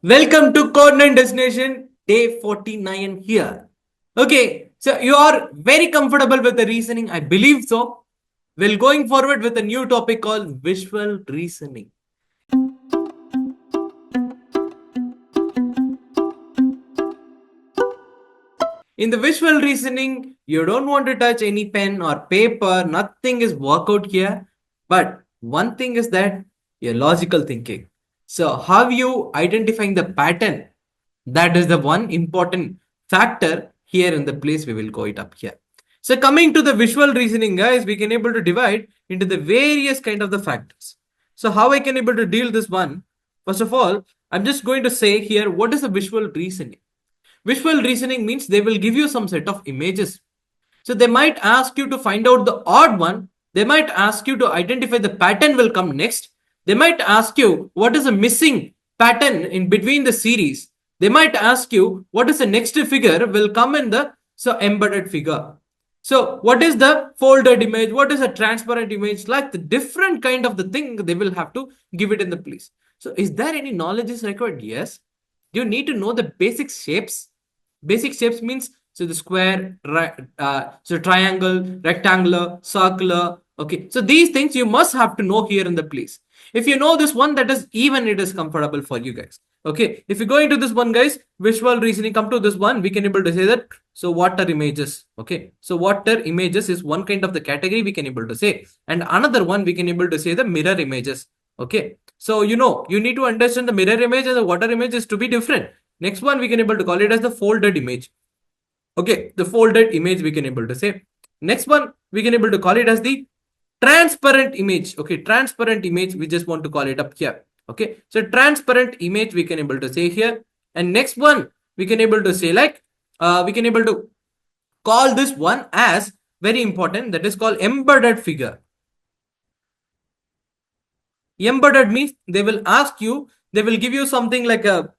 Welcome to Coordinate Destination, day 49 here. Okay, so you are very comfortable with the reasoning. I believe so. We're going forward with a new topic called visual reasoning. In the visual reasoning, you don't want to touch any pen or paper, nothing is work out here. But one thing is that your logical thinking. So, how you identifying the pattern? That is the one important factor here in the place we will go it up here. So, coming to the visual reasoning, guys, we can able to divide into the various kind of the factors. So, how I can able to deal this one? First of all, I'm just going to say here what is a visual reasoning. Visual reasoning means they will give you some set of images. So they might ask you to find out the odd one. They might ask you to identify the pattern will come next. They might ask you what is a missing pattern in between the series. They might ask you what is the next figure will come in the embedded figure. So what is the folded image? What is a transparent image? Like the different kind of the thing they will have to give it in the place. So is there any knowledge is required? Yes. You need to know the basic shapes. Basic shapes means so the square, so triangle, rectangular, circular. Okay, so these things you must have to know here in the place. If you know this one, that is even it is comfortable for you guys. Okay, if you go into this one, guys, visual reasoning, come to this one, we can able to say that. So water images. Okay, so water images is one kind of the category we can able to say, and another one we can able to say the mirror images. Okay, so you need to understand the mirror image and the water image is to be different. Next one we can able to call it as the folded image. Okay, the folded image we can able to say. Next one we can able to call it as the transparent image. Okay, transparent image we just want to call it up here. Okay, so transparent image we can able to say here. And next one we can able to say like we can able to call this one as very important, that is called embedded figure. Embedded means they will ask you, they will give you something like a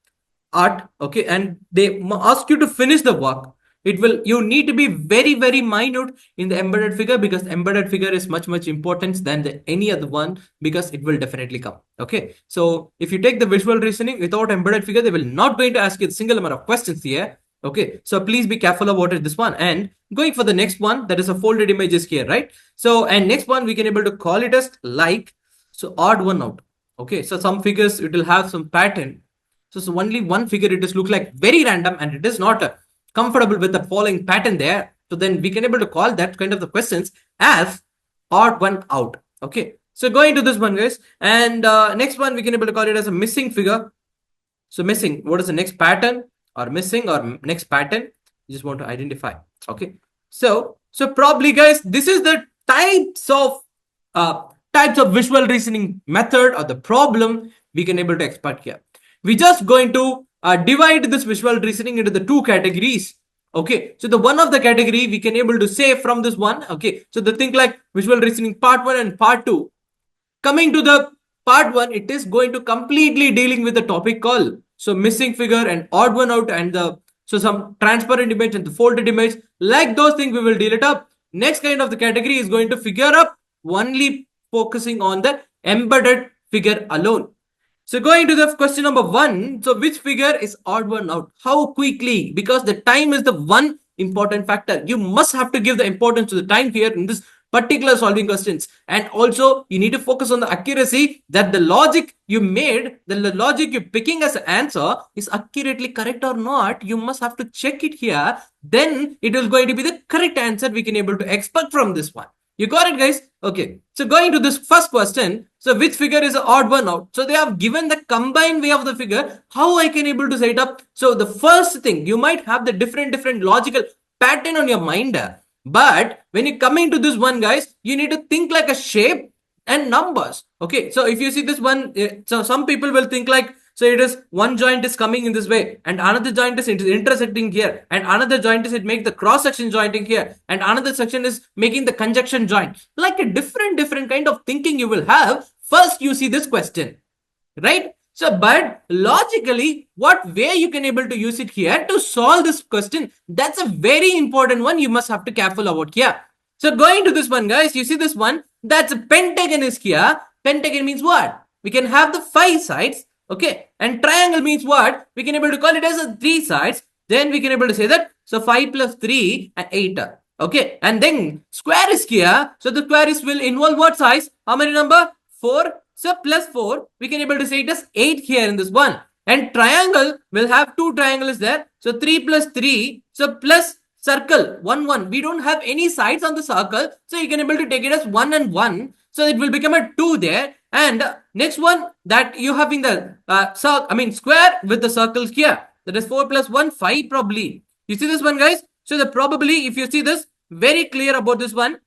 art, okay, and they ask you to finish the work. It will, you need to be very minute in the embedded figure, because embedded figure is much important than any other one, because it will definitely come. Okay, so if you take the visual reasoning without embedded figure, they will not going to ask you a single amount of questions here. Okay, so please be careful about it, this one. And going for the next one, that is a folded images here, right? So and next one we can able to call it as like, so odd one out. Okay, so some figures it will have some pattern. So only one figure it is look like very random, and it is not comfortable with the following pattern there. So then we can able to call that kind of the questions as odd one out. Okay, so going to this one, guys, and next one we can able to call it as a missing figure. So missing, what is the next pattern, or missing or next pattern you just want to identify. Okay, so probably, guys, this is the types of visual reasoning method or the problem we can able to expect here. We just going to divide this visual reasoning into the two categories. Okay, so the one of the category we can able to say from this one. Okay, so the thing like visual reasoning part 1 and part 2. Coming to the part 1, it is going to completely dealing with the topic called so missing figure and odd one out, and the so some transparent image and the folded image, like those things we will deal it up. Next kind of the category is going to figure up only focusing on the embedded figure alone. So going to the question number 1. So which figure is odd one out? How quickly? Because the time is the one important factor. You must have to give the importance to the time here in this particular solving questions. And also you need to focus on the accuracy, that the logic you made, the logic you're picking as an answer is accurately correct or not. You must have to check it here. Then it is going to be the correct answer we can able to expect from this one. You got it, guys? Okay. So going to this first question. So which figure is an odd one out? So they have given the combined way of the figure. How I can able to set it up? So the first thing, you might have the different logical pattern on your mind. But when you come into this one, guys, you need to think like a shape and numbers. Okay. So if you see this one, so some people will think like, so it is one joint is coming in this way, and another joint is intersecting here, and another joint is it make the cross section jointing here, and another section is making the conjunction joint. Like a different kind of thinking you will have. First you see this question, right? So but logically, what way you can able to use it here to solve this question, that's a very important one you must have to careful about here. So going to this one, guys, you see this one, that's a pentagon is here. Pentagon means what? We can have the 5 sides. Okay, and triangle means what? We can able to call it as a 3 sides. Then we can able to say that, so 5 plus 3 and 8. Okay, and then square is here. So the square is will involve what size? How many number? 4. So plus 4, we can able to say it as 8 here in this one. And triangle will have two triangles there. So 3 plus 3. So plus circle 1 1. We don't have any sides on the circle. So you can able to take it as 1 and 1. So it will become a 2 there. And next one that you have in the square with the circles here. That is 4 plus 1, 5 probably. You see this one, guys? So the probably, if you see this, very clear about this one.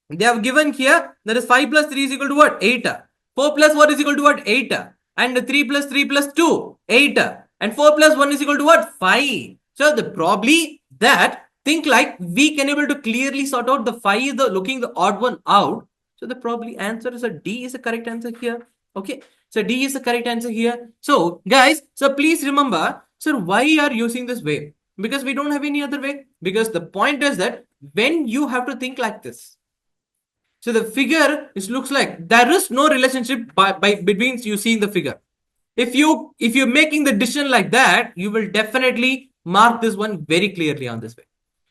They have given here, that is 5 plus 3 is equal to what? 8. 4 plus 1 is equal to what? 8. And 3 plus 3 plus 2, 8. And 4 plus 1 is equal to what? 5. So the probably that, think like we can able to clearly sort out the 5 is the looking the odd one out. So the probably answer is a D is the correct answer here. Okay. So D is the correct answer here. So guys, so please remember, so why are using this way? Because we don't have any other way. Because the point is that when you have to think like this, so the figure, it looks like there is no relationship between you seeing the figure. If you're making the decision like that, you will definitely mark this one very clearly on this way.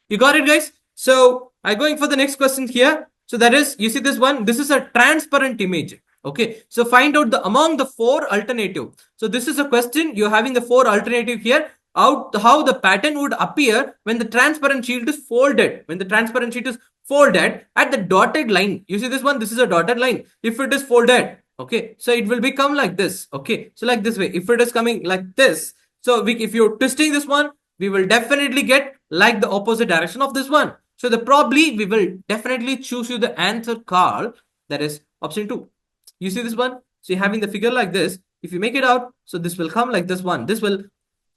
You got it, guys? So I'm going for the next question here. So that is, you see this one, this is a transparent image. Okay, so find out the among the 4 alternative. So this is a question, you're having the 4 alternative here. How the pattern would appear when the transparent sheet is folded. When the transparent sheet is folded at the dotted line. You see this one, this is a dotted line. If it is folded, okay, so it will become like this. Okay, so like this way. If it is coming like this, so if you're twisting this one, we will definitely get like the opposite direction of this one. So the probably we will definitely choose you the answer called, that is option 2. You see this one? So you're having the figure like this. If you make it out, so this will come like this one. This will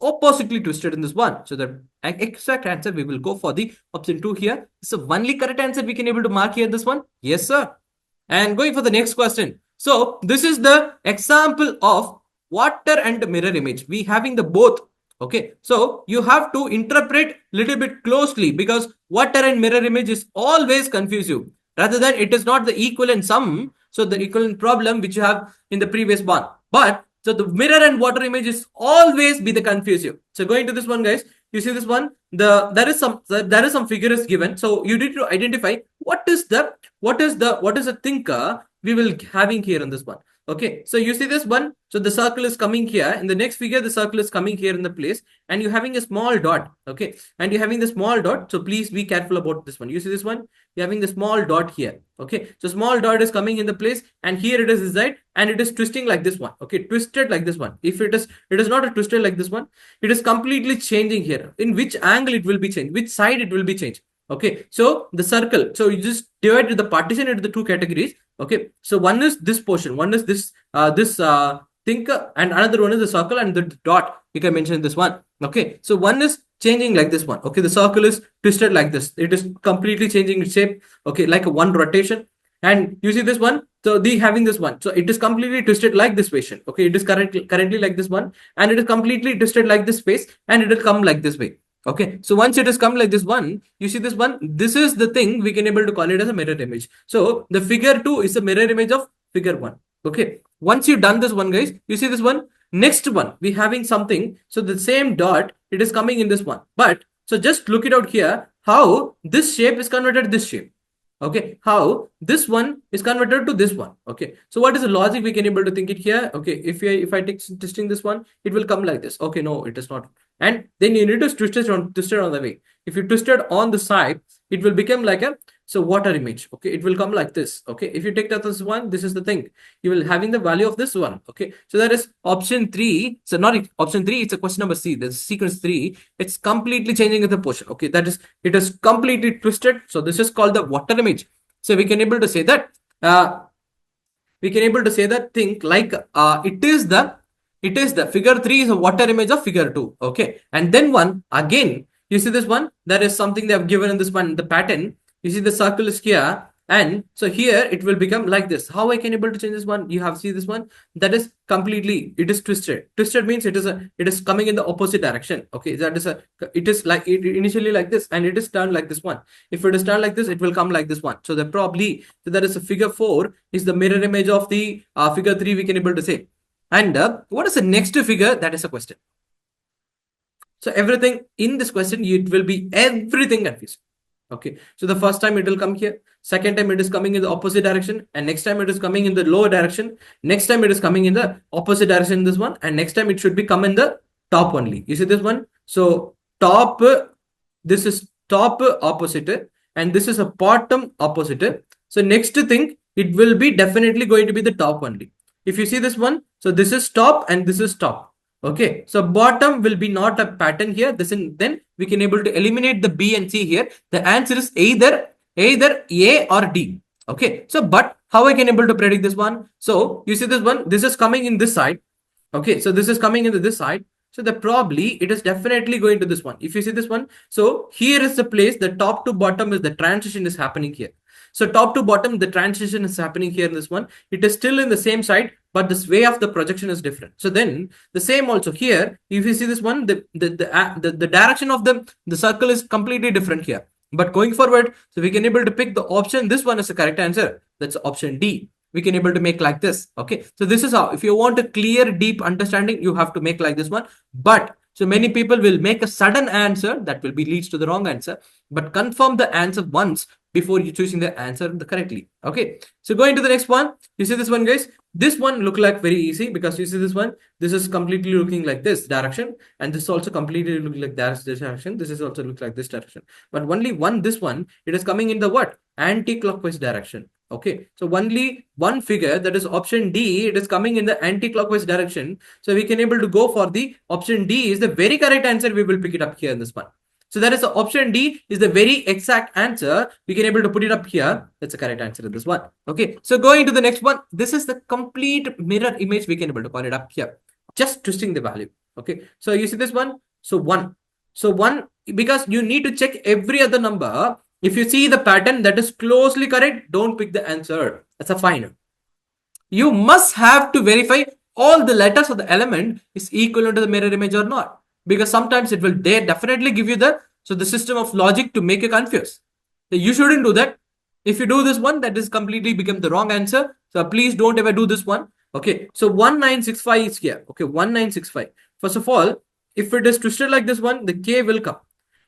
oppositely twisted in this one. So the exact answer we will go for the option 2 here. So only correct answer we can able to mark here this one. Yes, sir. And going for the next question. So this is the example of water and mirror image. We having the both. Okay, so you have to interpret little bit closely because water and mirror image is always confuse you. Rather than it is not the equivalent sum. So the equivalent problem which you have in the previous one. But so the mirror and water image is always be the confuse you. So going to this one, guys, you see this one, there is some figures given. So you need to identify what is the thinker we will having here in this one. Okay, so you see this one, so the circle is coming here. In the next figure, the circle is coming here in the place, and you're having a small dot. Okay, and you're having the small dot. So please be careful about this one. You see this one, you're having the small dot here. Okay, so small dot is coming in the place, and here it is inside, and it is twisting like this one. Okay, twisted like this one. If it is not a twisted like this one, it is completely changing here. In which angle it will be changed, which side it will be changed. Okay, so the circle, so you just divide the partition into the 2 categories. Okay, so one is this portion, one is this thing, and another one is the circle and the dot. You can mention this one. Okay, so one is changing like this one. Okay, the circle is twisted like this. It is completely changing its shape. Okay, like a one rotation. And you see this one, so the having this one, so it is completely twisted like this fashion. Okay, it is currently like this one, and it is completely twisted like this face, and it will come like this way. Okay, so once it has come like this one, you see this one, this is the thing we can able to call it as a mirror image. So the figure 2 is a mirror image of figure 1. Okay, once you've done this one, guys, you see this one, next one we having something, so the same dot, it is coming in this one. But so just look it out here, how this shape is converted to this shape. Okay, how this one is converted to this one. Okay, so what is the logic we can able to think it here? Okay, if I take testing this one, it will come like this. Okay, no, it is not. And then you need to twist it on the way. If you twist it on the side, it will become like a water image. Okay, it will come like this. Okay, if you take that this one, this is the thing. You will having the value of this one. Okay, so that is option 3. So not option 3, it's a question number C. There's sequence 3. It's completely changing the portion. Okay, that is, it is completely twisted. So this is called the water image. So we can able to say that thing like it is the figure 3 is a water image of figure 2. Okay, and then one again, you see this one, that is something they have given in this one, the pattern. You see the circle is here, and so here it will become like this. How I can able to change this one? You have see this one, that is completely, it is twisted. Twisted means it is coming in the opposite direction. Okay, that is it is like it initially like this, and it is turned like this one. If it is turned like this, it will come like this one. So that is a figure 4 is the mirror image of the figure 3. We can able to say. And what is the next figure? That is a question. So everything in this question, it will be everything confused. Okay, so the first time it will come here, second time it is coming in the opposite direction, and next time it is coming in the lower direction, next time it is coming in the opposite direction, this one, and next time it should be come in the top only. You see this one? So top, this is top opposite, and this is a bottom opposite. So next thing, it will be definitely going to be the top only. If you see this one, so this is top and this is top. Okay, so bottom will be not a pattern here. Then we can able to eliminate the B and C here. The answer is either A or D. Okay, so but how I can able to predict this one? So you see this one, this is coming in this side. Okay, so this is coming into this side. So the probably it is definitely going to this one. If you see this one, so here is the place, the top to bottom is the transition is happening here. So top to bottom, the transition is happening here in this one. It is still in the same side, but this way of the projection is different. So then the same also here, if you see this one, the direction of the circle is completely different here. But going forward, so we can able to pick the option, this one is the correct answer. That's option D. We can able to make like this. Okay, so this is how, if you want a clear deep understanding, you have to make like this one. But so many people will make a sudden answer that will be leads to the wrong answer, but confirm the answer once before you choosing the answer correctly. Okay, so going to the next one, you see this one, guys. This one look like very easy because you see this one, this is completely looking like this direction, and this also completely look like that direction. This is also look like this direction, but only one, this one, it is coming in the what, anti-clockwise direction. Okay, so only one figure, that is option D, it is coming in the anti-clockwise direction. So we can able to go for the option D is the very correct answer. We will pick it up here in this one. So that is the option D is the very exact answer. We can able to put it up here. That's the correct answer in this one. Okay, so going to the next one. This is the complete mirror image. We can able to call it up here. Just twisting the value. Okay, so you see this one. So 1. So 1, because you need to check every other number. If you see the pattern that is closely correct, don't pick the answer. That's a fine. You must have to verify all the letters of the element is equivalent to the mirror image or not. Because sometimes it will definitely give you the system of logic to make you confused. So you shouldn't do that. If you do this one, that is completely become the wrong answer. So please don't ever do this one. Okay, so 1965 is here. Okay, 1965. First of all, if it is twisted like this one, the K will come.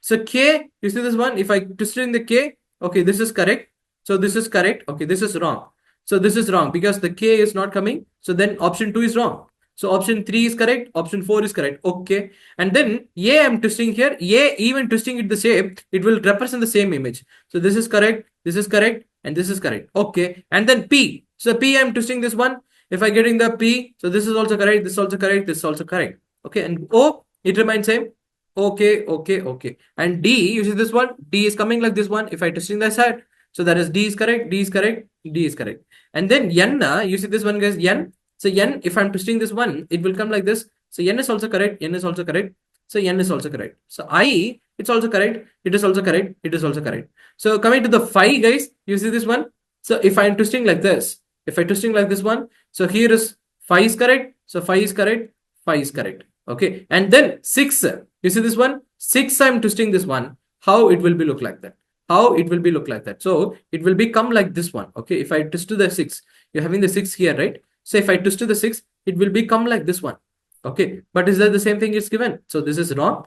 So K, you see this one, if I twist it in the K, okay, this is correct. So this is correct. Okay, this is wrong. So this is wrong because the K is not coming. So then option 2 is wrong. So option 3 is correct. Option 4 is correct. Okay. And then A I'm twisting here. A, even twisting it the same, it will represent the same image. So this is correct. This is correct. And this is correct. Okay. And then P. So P I'm twisting this one. If I getting the P, so this is also correct. This is also correct. This is also correct. Okay. And O, it remains same. Okay. Okay. Okay. And D, you see this one. D is coming like this one. If I twisting the side, so that is D is correct. D is correct. D is correct. And then N, you see this one, guys, N. So N, if I'm twisting this one, it will come like this. So N is also correct. N is also correct. So N is also correct. So I, it's also correct. It is also correct. It is also correct. So coming to the phi, guys, you see this one. So if I'm twisting like this, if I twisting like this one, so here is phi is correct. So phi is correct. Phi is correct. Okay. And then 6, you see this one, 6, I'm twisting this one. How it will be look like that? How it will be look like that? So it will become like this one. Okay. If I twist to the 6, you're having the 6 here, right? So if I twist to the 6, it will become like this one. Okay. But is that the same thing is given? So this is wrong.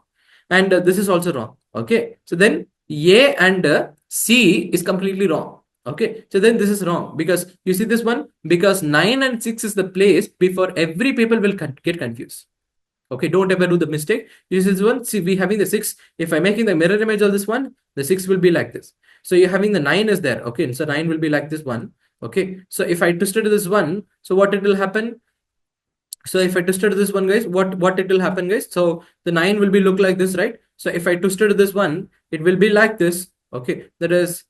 And this is also wrong. Okay. So then A and C is completely wrong. Okay. So then this is wrong because you see this one, because 9 and 6 is the place before every people will get confused. Okay, don't ever do the mistake. Use this one. See, we having the 6. If I'm making the mirror image of this one, the 6 will be like this. So you're having the 9 is there. Okay, so 9 will be like this one. Okay, so if I twisted this one, so what it will happen? So if I twisted this one, guys, what it will happen, guys? So the 9 will be look like this, right? So if I twisted this one, it will be like this. Okay, that is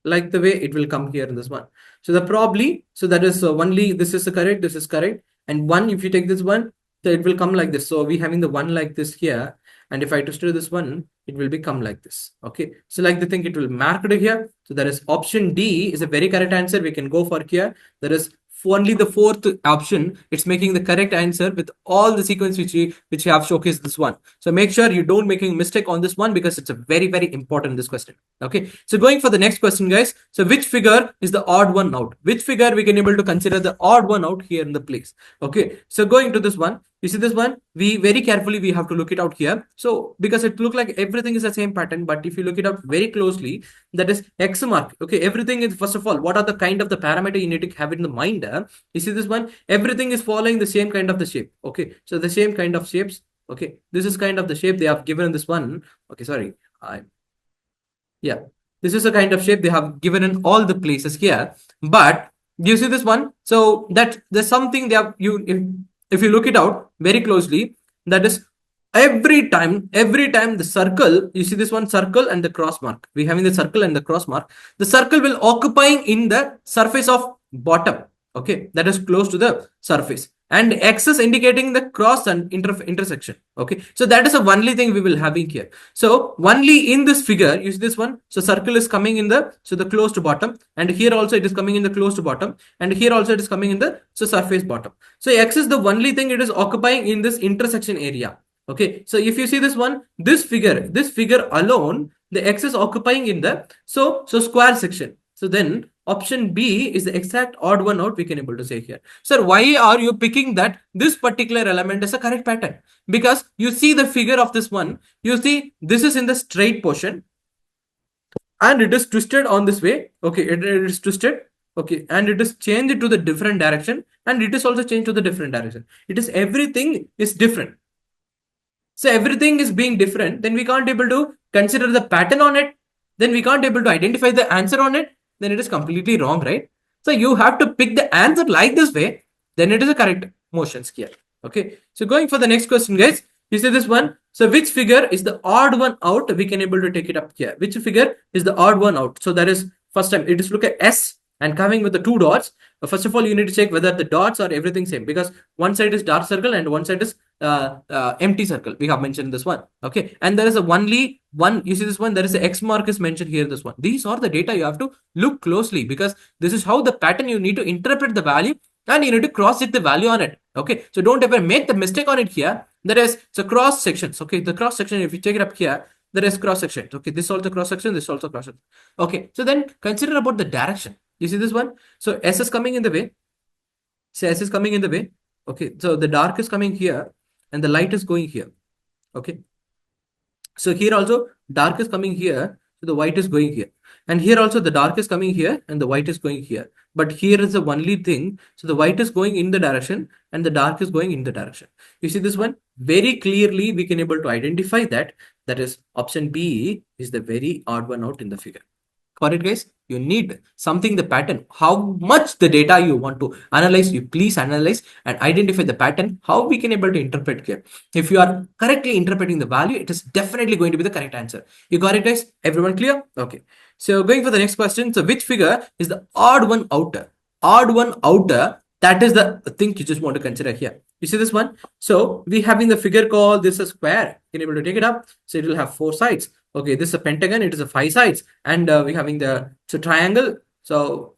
like the way it will come here in this one. So the probably, so that is only this is correct, this is correct. And 1, if you take this one, so it will come like this. So we having the 1 like this here. And if I twist this one, it will become like this. Okay. So like the thing, it will mark it here. So that is option D is a very correct answer. We can go for here. That is only the fourth option, it's making the correct answer with all the sequence which you have showcased this one. So make sure you don't make a mistake on this one, because it's a very, very important this question. Okay, so going for the next question, guys. So which figure is the odd one out? Which figure we can able to consider the odd one out here in the place? Okay, so going to this one, you see this one, we very carefully we have to look it out here. So because it look like everything is the same pattern, but if you look it up very closely, that is X mark. Okay, everything is, first of all, what are the kind of the parameter you need to have in the mind? You see this one, everything is following the same kind of the shape. Okay, so the same kind of shapes. Okay, this is kind of the shape they have given in this one. Okay, sorry, yeah, this is the kind of shape they have given in all the places here. But you see this one, so that there's something they have, you if you look it out very closely, that is every time the circle, you see this one circle and the cross mark, we having the circle and the cross mark, the circle will occupying in the surface of bottom. Okay, that is close to the surface, and X is indicating the cross and intersection. Okay, so that is the only thing we will having here. So only in this figure, use this one, so circle is coming in the, so the closed bottom, and here also it is coming in the closed bottom, and here also it is coming in the, so surface bottom. So X is the only thing it is occupying in this intersection area. Okay, so if you see this one, this figure alone, the X is occupying in the, so square section. So then option B is the exact odd one out we can able to say here. Sir, why are you picking that this particular element is a correct pattern? Because you see the figure of this one, you see this is in the straight portion, and it is twisted on this way. Okay, it is twisted. Okay, and it is changed to the different direction, and it is also changed to the different direction. It is, everything is different. So everything is being different, then we can't able to consider the pattern on it, then we can't able to identify the answer on it, then it is completely wrong, right? So you have to pick the answer like this way, then it is a correct motion here. Okay, so going for the next question, guys, you see this one, so which figure is the odd one out? We can able to take it up here. Which figure is the odd one out? So that is, first time it is look at S and coming with the two dots. First of all, you need to check whether the dots are everything same, because one side is dark circle and one side is empty circle. We have mentioned this one. Okay, and there is a only one, you see this one, there is a X mark is mentioned here, this one. These are the data you have to look closely, because this is how the pattern you need to interpret the value, and you need to cross check the value on it. Okay, so don't ever make the mistake on it here. There is, so cross sections. Okay, the cross section, if you check it up here, there is cross section. Okay, this also cross section, this also cross section. Okay, so then consider about the direction. You see this one, so S is coming in the way, so S is coming in the way. Okay, so the dark is coming here and the light is going here. Okay, so here also dark is coming here, so the white is going here, and here also the dark is coming here and the white is going here. But here is the only thing, so the white is going in the direction and the dark is going in the direction. You see this one, very clearly we can able to identify that, that is option B is the very odd one out in the figure. Got it, guys? You need something, the pattern, how much the data you want to analyze, you please analyze and identify the pattern, how we can able to interpret here. If you are correctly interpreting the value, it is definitely going to be the correct answer. You got it, guys? Everyone clear? Okay, so going for the next question, so which figure is the odd one outer? Odd one outer, that is the thing you just want to consider here. You see this one, so we having the figure called this a square. You can able to take it up, so it will have 4 sides. Okay, this is a pentagon, it is a 5 sides, and we having the, so triangle, so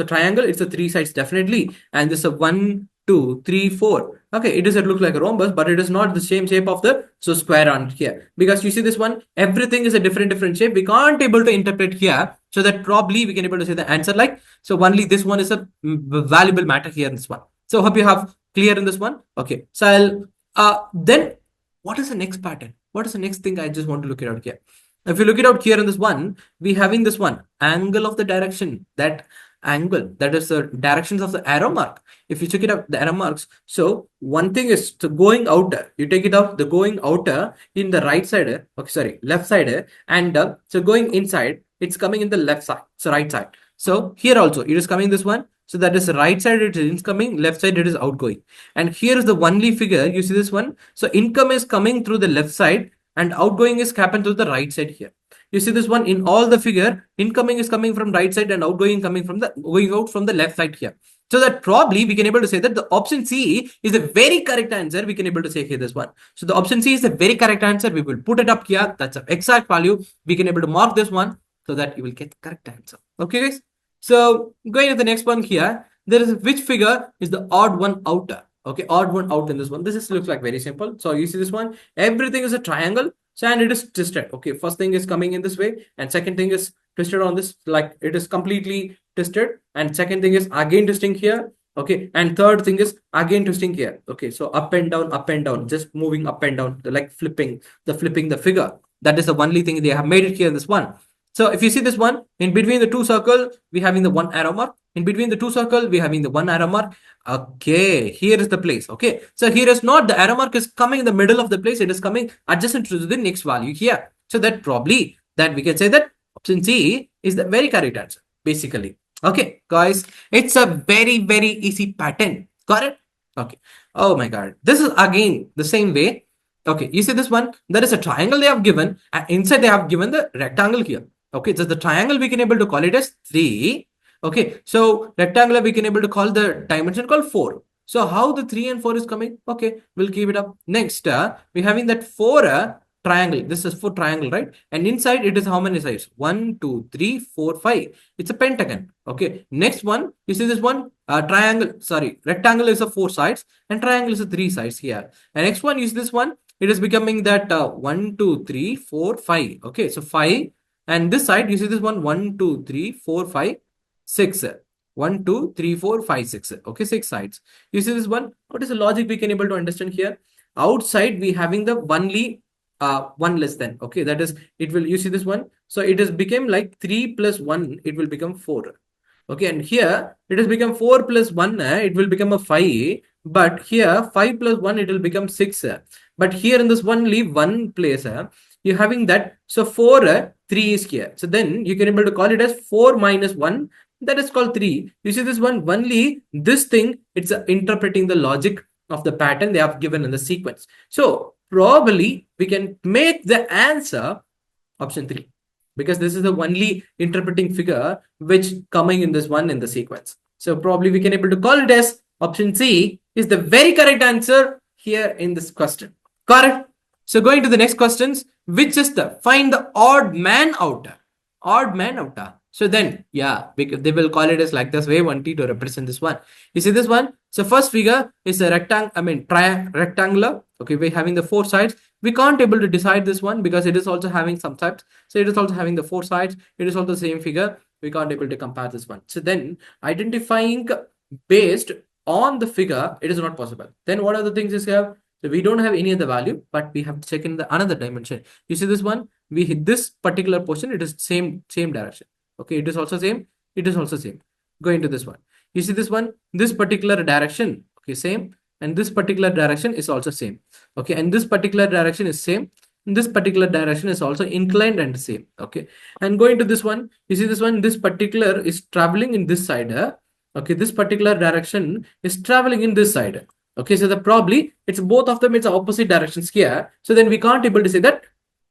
triangle, it's a 3 sides definitely, and this is a 1 2 3 4. Okay, it does look like a rhombus, but it is not the same shape of the, so square on here, because you see this one, everything is a different shape, we can't able to interpret here, so that probably we can able to say the answer like, so only this one is a valuable matter here in this one. So hope you have clear in this one. Okay, so I'll then what is the next pattern? What is the next thing I just want to look it out here? If you look it out here in this one, we having this one angle of the direction, that angle, that is the directions of the arrow mark. If you check it out, the arrow marks, so one thing is to going outer, you take it out, the going outer in the right side, okay, sorry, left side, and so going inside, it's coming in the left side, so right side. So here also it is coming this one, so that is the right side it is incoming, left side it is outgoing. And here is the only figure, you see this one, so income is coming through the left side and outgoing is happened through the right side here. You see this one, in all the figure, incoming is coming from right side and outgoing coming from the, going out from the left side here. So that probably we can able to say that the option C is the very correct answer. We can able to say here this one. So the option C is the very correct answer. We will put it up here. That's the exact value. We can able to mark this one so that you will get the correct answer. Okay, guys. So going to the next one here, there is which figure is the odd one outer. Okay, odd one out in this one. This is looks like very simple. So you see this one, everything is a triangle. So and it is twisted. Okay, first thing is coming in this way, and second thing is twisted on this, like it is completely twisted, and second thing is again twisting here. Okay, and third thing is again twisting here. Okay, so up and down, just moving up and down, like flipping the figure. That is the only thing they have made it here in this one. So if you see this one, in between the two circle, we having the one arrow mark. In between the two circle, we having the one arrow mark. Okay, here is the place. Okay, so here is not the arrow mark is coming in the middle of the place. It is coming adjacent to the next value here. So that probably that we can say that option C is the very correct answer, basically. Okay, guys, it's a very easy pattern. Got it? Okay. Oh my God, this is again the same way. Okay, you see this one, there is a triangle they have given, and inside they have given the rectangle here. Okay, so the triangle we can able to call it as 3. Okay, so rectangular we can able to call the dimension called 4. So how the 3 and 4 is coming? Okay, we'll keep it up. Next, we having that 4 triangle. This is 4 triangle, right? And inside it is how many sides? 1, 2, 3, 4, 5. It's a pentagon. Okay, next one, you see this one, triangle, sorry, rectangle is a 4 sides and triangle is a 3 sides here. And next one is this one, it is becoming that 1, 2, 3, 4, 5. Okay, so 5. And this side, you see this one, 1, 2, 3, 4, 5, 6. 1, 2, 3, 4, 5, 6. Okay, 6 sides. You see this one, what is the logic we can able to understand here? Outside, we having the only 1 less than. Okay, that is, it will, you see this one. So it has become like 3 plus 1, it will become 4. Okay, and here it has become 4 plus 1, it will become a 5. But here 5 plus 1, it will become 6. But here in this one, leave one place. You're having that. So 4, 3 is here. So then you can able to call it as 4 minus 1. That is called 3. You see this one, only this thing, it's interpreting the logic of the pattern they have given in the sequence. So probably we can make the answer option 3. Because this is the only interpreting figure which coming in this one in the sequence. So probably we can able to call it as option C is the very correct answer here in this question. Correct. So going to the next questions, which is the find the odd man outer. Odd man outer. So then, yeah, because they will call it as like this way, 1T to represent this one. You see this one? So first figure is a rectangular. Okay, we're having the 4 sides. We can't able to decide this one because it is also having some sides. So it is also having the 4 sides. It is also the same figure. We can't able to compare this one. So then identifying based on the figure, it is not possible. Then what are the things is here? So we don't have any other value, but we have to check in the another dimension. You see this one? We hit this particular portion. It is same direction. Okay, it is also same. It is also same. Go into this one. You see this one? This particular direction. Okay, same. And this particular direction is also same. Okay, and this particular direction is same. And this particular direction is also inclined and same. Okay, and going to this one, you see this one, this particular is traveling in this side. Okay, this particular direction is traveling in this side. Okay, so the probably it's both of them, it's opposite directions here. So then we can't able to say that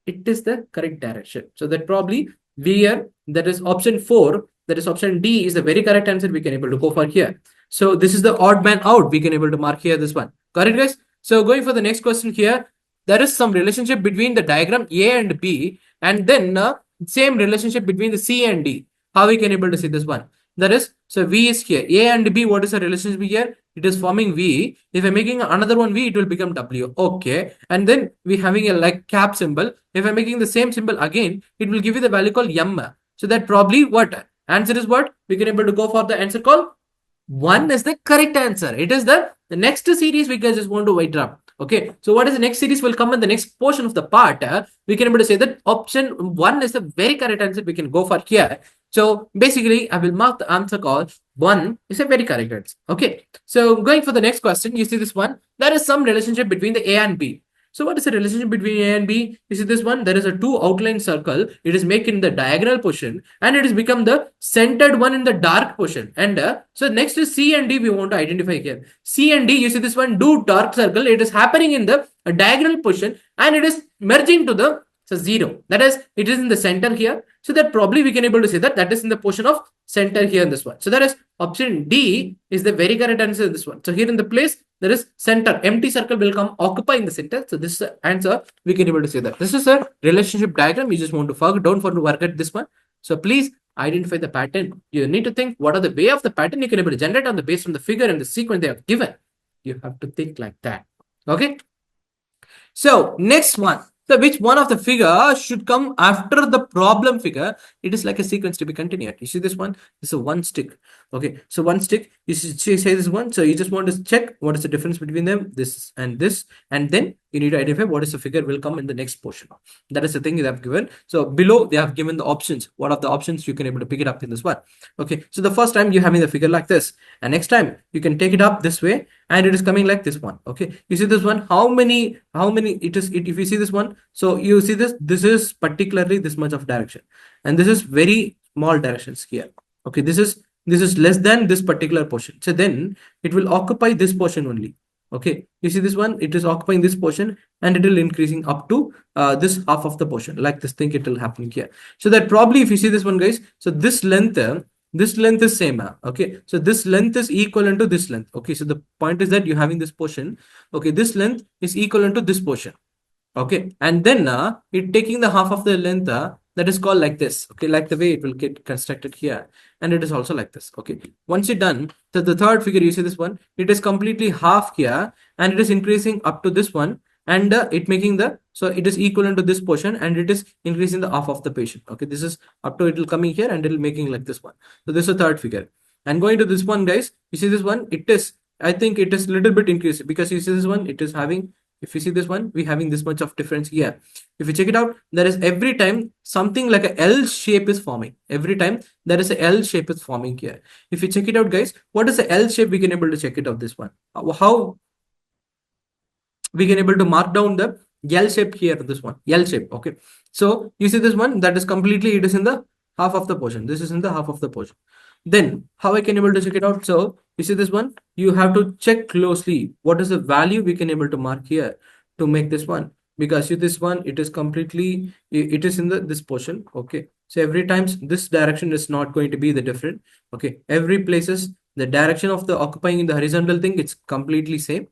it is the correct direction. So that probably here, that is option 4, that is option D is the very correct answer we can able to go for here. So this is the odd man out. We can able to mark here this one. Got it, guys? So going for the next question here, there is some relationship between the diagram A and B, and then same relationship between the C and D. How we can able to see this one? That is, so V is here. A and B, what is the relationship here? It is forming V. If I'm making another one V, it will become W. Okay. And then we having a like cap symbol. If I'm making the same symbol again, it will give you the value called M. So that probably what? Answer is what? We can able to go for the answer called 1 is the correct answer. It is the next series we just want to write up. Okay. So what is the next series will come in the next portion of the part. We can able to say that option 1 is the very correct answer. We can go for here. So basically, I will mark the answer called 1 is a very correct answer. Okay. So going for the next question, you see this one. There is some relationship between the A and B. So what is the relationship between A and B? You see this one. There is a 2 outline circle. It is making the diagonal portion, and it has become the centered one in the dark portion. And so next is C and D. We want to identify here. C and D. You see this one. Do dark circle. It is happening in the diagonal portion, and it is merging to the 0. That is, it is in the center here. So that probably we can able to say that that is in the portion of center here in this one. So that is option D is the very correct answer in this one. So here in the place, there is center. Empty circle will come occupy in the center. So this is the answer. We can able to say that. This is a relationship diagram. You just want to forget. Don't want to forget this one. So please identify the pattern. You need to think what are the way of the pattern you can able to generate on the based on the figure and the sequence they have given. You have to think like that. Okay. So next one. So which one of the figure should come after the problem figure? It is like a sequence to be continued. You see this one? This is a one stick. Okay. So one stick, you should say this one. So you just want to check what is the difference between them, this, and then you need to identify what is the figure will come in the next portion. That is the thing they have given. So below they have given the options. What are the options you can able to pick it up in this one? Okay. So the first time you're having the figure like this, and next time you can take it up this way, and it is coming like this one. Okay. You see this one? How many it is? If you see this one, so you see this is particularly this much of direction, and this is very small directions here. Okay. This is less than this particular portion. So then it will occupy this portion only. Okay, you see this one, it is occupying this portion, and it will increasing up to this half of the portion, like this thing, it will happen here. So that probably if you see this one, guys, so this length is same. Okay, so this length is equivalent to this length. Okay, so the point is that you're having this portion. Okay, this length is equivalent to this portion. Okay, and then it taking the half of the length, that is called like this. Okay, like the way it will get constructed here, and it is also like this. Okay, once you're done, so the third figure, you see this one, it is completely half here, and it is increasing up to this one, and it making the, so it is equivalent to this portion, and it is increasing the half of the patient. Okay, this is up to, it will coming here, and it will making like this one. So this is a third figure. And going to this one, guys, you see this one, it is, I think it is little bit increased, because you see this one, it is having, if you see this one, we having this much of difference here. If you check it out, there is every time something like a L shape is forming. Every time there is a L shape is forming here. If you check it out, guys, what is the L shape? We can able to check it out this one. How we can able to mark down the L shape here, this one, L shape. Okay. So you see this one, that is completely, it is in the half of the portion. This is in the half of the portion. Then how I can able to check it out? So you see this one, you have to check closely what is the value we can able to mark here to make this one, because see this one, it is completely, it is in the this portion. Okay, so every time this direction is not going to be the different. Okay, every places the direction of the occupying in the horizontal thing, it's completely same.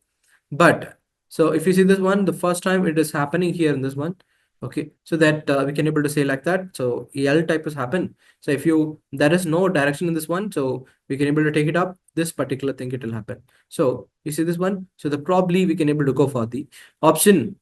But so if you see this one, the first time it is happening here in this one. Okay, so that we can able to say like that. So L type has happened. So if you, there is no direction in this one, so we can able to take it up this particular thing, it will happen. So you see this one, so the probably we can able to go for the option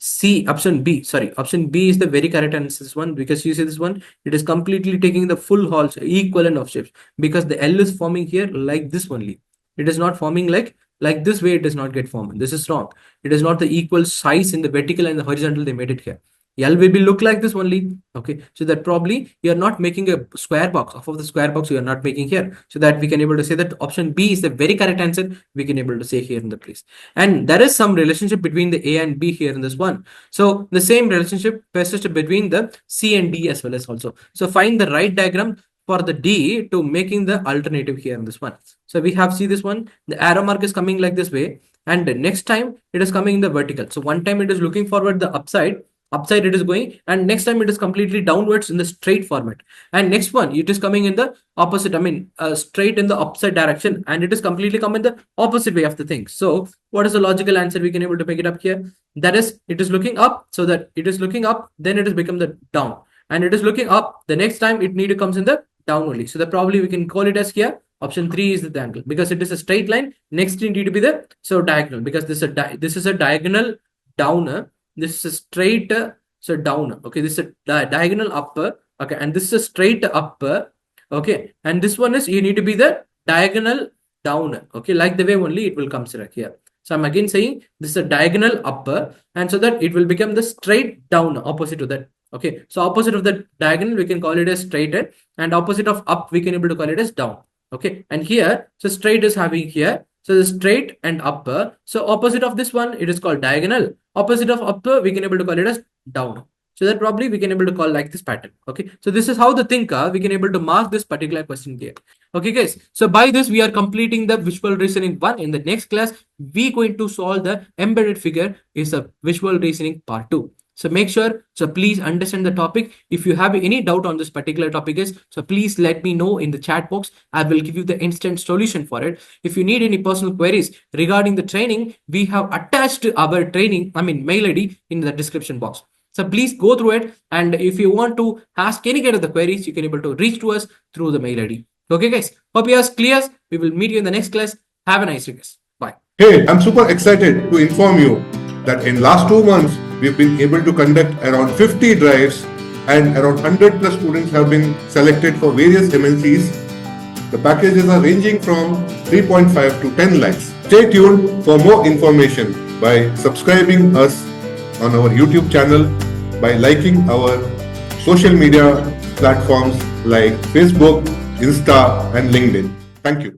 B. Sorry, option B is the very correct answer, this one, because you see this one, it is completely taking the full whole equivalent of shapes, because the L is forming here like this only. It is not forming like this way, it does not get formed. This is wrong. It is not the equal size in the vertical and the horizontal, they made it here. L will be look like this only. Okay, so that probably you are not making a square box. Off of the square box you are not making here, so that we can able to say that option B is the very correct answer. We can able to say here in the place, and there is some relationship between the A and B here in this one. So the same relationship persists between the C and D as well as also. So find the right diagram for the D to making the alternative here in this one. So we have, see this one, the arrow mark is coming like this way, and the next time it is coming in the vertical. So one time it is looking forward the upside it is going, and next time it is completely downwards in the straight format, and next one it is coming in the opposite, I mean straight in the upside direction, and it is completely come in the opposite way of the thing. So what is the logical answer we can able to pick it up here? That is, it is looking up, so that it is looking up, then it has become the down, and it is looking up, the next time it need to comes in the down only. So that probably we can call it as here option 3 is the angle, because it is a straight line, next it need to be the so diagonal, because this is a diagonal down, this is a straight so down. Okay, this is a diagonal upper. Okay, and this is a straight upper. Okay, and this one is, you need to be the diagonal down. Okay, like the way only it will come here. So I'm again saying this is a diagonal upper, and so that it will become the straight down, opposite to that. Okay, so opposite of the diagonal we can call it as straight, and opposite of up we can able to call it as down. Okay, and here so straight is having here, so the straight and upper. So opposite of this one, it is called diagonal. Opposite of upper, we can able to call it as down. So that probably we can able to call like this pattern. Okay, so this is how the thinker we can able to mark this particular question here. Okay, guys. So by this we are completing the visual reasoning 1. In the next class, we going to solve the embedded figure is a visual reasoning part 2. So make sure, so please understand the topic. If you have any doubt on this particular topic, so please let me know in the chat box. I will give you the instant solution for it. If you need any personal queries regarding the training, we have attached our training, mail ID in the description box. So please go through it. And if you want to ask any kind of the queries, you can able to reach to us through the mail ID. Okay, guys. Hope you are clear. We will meet you in the next class. Have a nice day, guys. Bye. Hey, I'm super excited to inform you that in last 2 months, we've been able to conduct around 50 drives and around 100 plus students have been selected for various MNCs. The packages are ranging from 3.5 to 10 lakhs. Stay tuned for more information by subscribing us on our YouTube channel, by liking our social media platforms like Facebook, Insta and LinkedIn. Thank you.